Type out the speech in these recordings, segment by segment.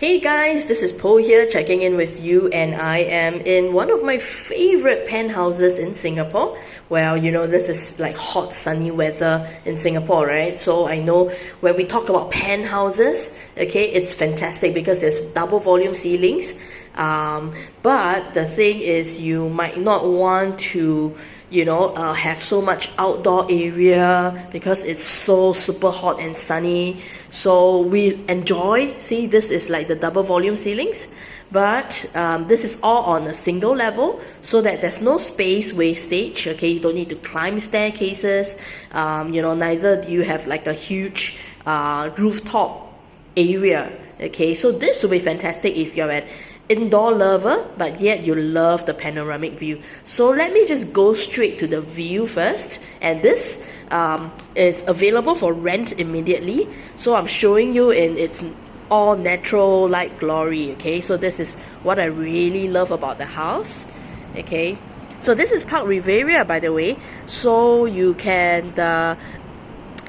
Hey guys, this is Po here checking in with you, and I am in one of my favorite penthouses in Singapore. Well, you know, this is like hot sunny weather in Singapore, right? So I know when we talk about penthouses, okay, it's fantastic because there's double volume ceilings. But the thing is, you might not want to have so much outdoor area because it's so super hot and sunny. So we enjoy, see, this is like the double volume ceilings, but this is all on a single level so that there's no space wastage. Okay, you don't need to climb staircases. Neither do you have like a huge rooftop area. Okay, so this will be fantastic if you're an indoor lover, but yet you love the panoramic view. So let me just go straight to the view first. And this is available for rent immediately. So I'm showing you in its all natural light glory. Okay, so this is what I really love about the house. Okay, so this is Parc Riveria, by the way. So you can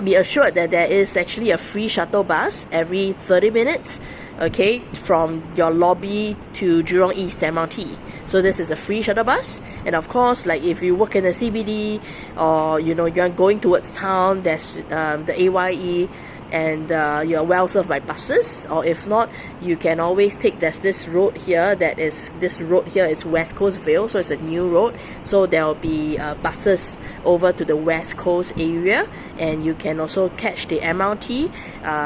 be assured that there is actually a free shuttle bus every 30 minutes, okay, from your lobby to Jurong East MRT. So this is a free shuttle bus, and of course, like if you work in the CBD or you're going towards town, there's the AYE, and you're well served by buses. Or if not, you can always take, there's this road here is West Coast Vale, so it's a new road, so there'll be buses over to the West Coast area, and you can also catch the MRT.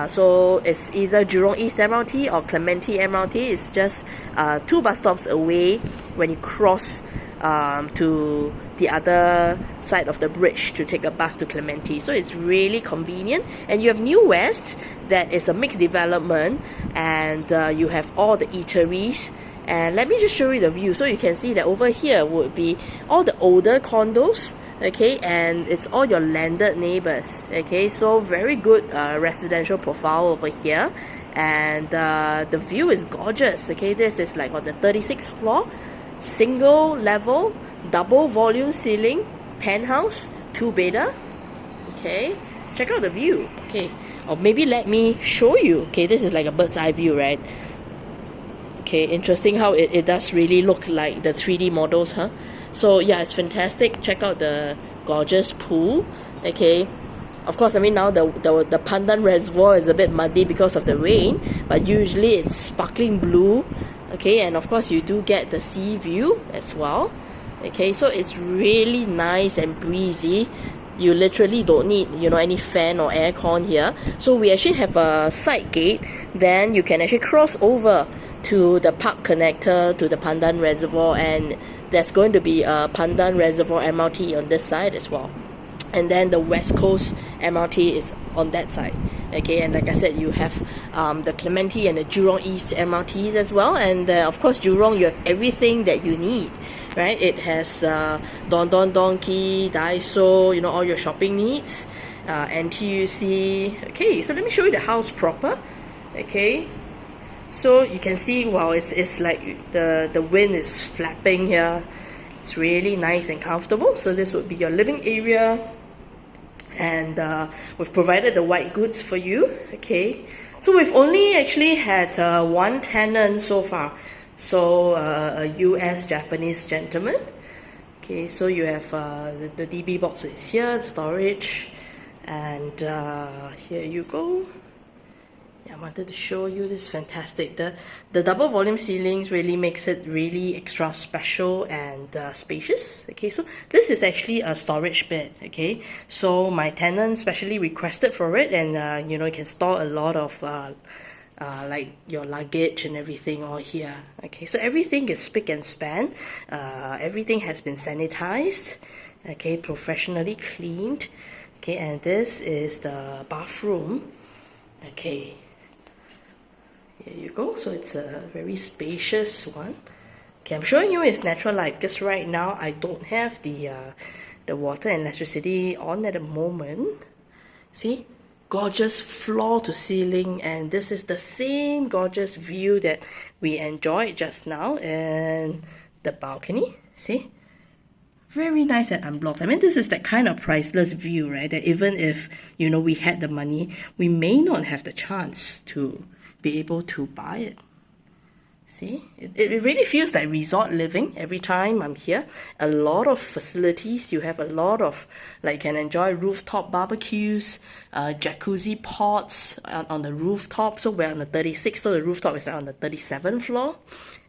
So it's either Jurong East MRT or Clementi MRT. It's just 2 bus stops away when you cross to the other side of the bridge to take a bus to Clementi. So it's really convenient. And you have New West, that is a mixed development, and you have all the eateries. And let me just show you the view. So you can see that over here would be all the older condos, okay, and it's all your landed neighbors. Okay, so very good residential profile over here. And the view is gorgeous. Okay, this is like on the 36th floor, single level, double volume ceiling, penthouse, 2-bedder. Okay, check out the view. Okay, or maybe let me show you. Okay, this is like a bird's eye view, right? Okay, interesting how it does really look like the 3D models, huh? So yeah, it's fantastic. Check out the gorgeous pool. Okay, of course, I mean, now the Pandan Reservoir is a bit muddy because of the rain, but usually it's sparkling blue. Okay, and of course you do get the sea view as well. Okay, so it's really nice and breezy. You literally don't need any fan or aircon here. So we actually have a side gate, then you can actually cross over to the park connector to the Pandan Reservoir, and there's going to be a Pandan Reservoir MRT on this side as well. And then the West Coast MRT is on that side. Okay, and like I said, you have the Clementi and the Jurong East MRTs as well. And of course, Jurong, you have everything that you need, right? It has Don Don Donki, Daiso, all your shopping needs, NTUC. Okay, so let me show you the house proper. Okay, so you can see, wow, it's like the wind is flapping here. It's really nice and comfortable. So this would be your living area, and we've provided the white goods for you. Okay, so we've only actually had one tenant so far, so a US Japanese gentleman. Okay, so you have the DB box is here, the storage, and here you go. I wanted to show you this fantastic. The double volume ceilings really makes it really extra special and spacious. Okay, so this is actually a storage bed. Okay, so my tenant specially requested for it, and you can store a lot of like your luggage and everything all here. Okay, so everything is spick and span. Everything has been sanitized. Okay, professionally cleaned. Okay, and this is the bathroom. Okay, here you go. So it's a very spacious one. Okay, I'm showing you its natural light because right now I don't have the water and electricity on at the moment. See, gorgeous floor to ceiling, and this is the same gorgeous view that we enjoyed just now, and the balcony. See, very nice and unblocked. I mean, this is that kind of priceless view, right? That even if we had the money, we may not have the chance to be able to buy it. See, it really feels like resort living every time I'm here. A lot of facilities. You have a lot of, like, can enjoy rooftop barbecues, jacuzzi pots on the rooftop. So we're on the 36th, so the rooftop is on the 37th floor.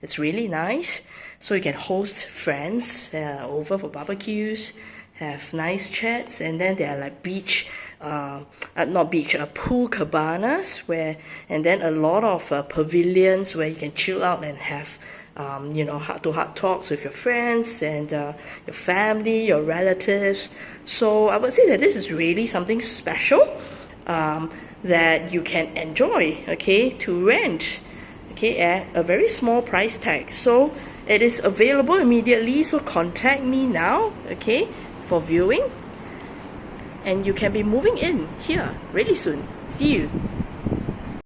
It's really nice. So you can host friends over for barbecues, have nice chats, and then there are like pool cabanas and then a lot of pavilions where you can chill out and have heart-to-heart talks with your friends and your family, your relatives. So I would say that this is really something special that you can enjoy, okay, to rent, okay, at a very small price tag. So it is available immediately, so contact me now, okay, for viewing. And you can be moving in here really soon. See you.